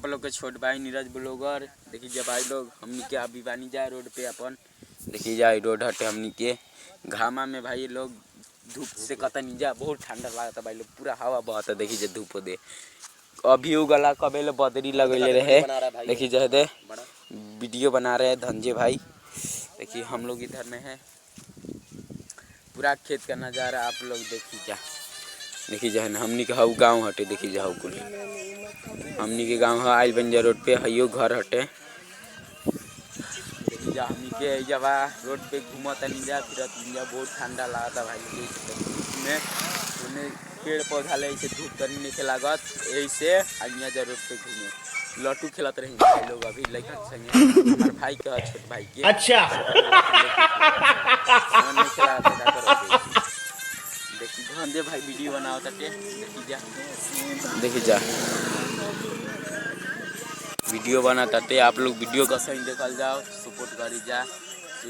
आप लोग के छोट भाई नीरज ब्लॉगर। देखिए जा भाई लोग हमनी के अभी बानी जाए रोड पे अपन। देखिए जा रोड हटे हमनी के घामा में भाई लोग धूप से कतनी जा बहुत ठंडा लागता भाई लोग पूरा हवा बहता। देखिए जा धूप दे अभी उगला कबेले बदरी लगेले रहे। देखिए जा दे वीडियो बना रहे हैं धंजे भाई। देखिए हम लोग इधर में है पूरा खेत का नज़ारा आप लोग देखिए जा। देखिए जा हमनी के हाउ गाँव हटे। देखिए जा हाउ कुल हमनी के गाँव है आइल बंजा रोड पे हइयो घर हटे। देखिए जा हमनी के जब रोड पे घूमत जा फिरत जा बहुत ठंडा लागता भाई में उन्हें पेड़ पौधा ले से धूप करने नहीं लागत ऐसे आइया जा रोड पे घूमे लट्टू खेलत रही भाई लोग अभी लड़का संगे हमार भाई के छोट भाई के अच्छा देखिए धंधे भाई वीडियो बनाओ ताटे। देखिए जा वीडियो बना ताटे आप लोग वीडियो का सही देखल जाओ सपोर्ट करी जा।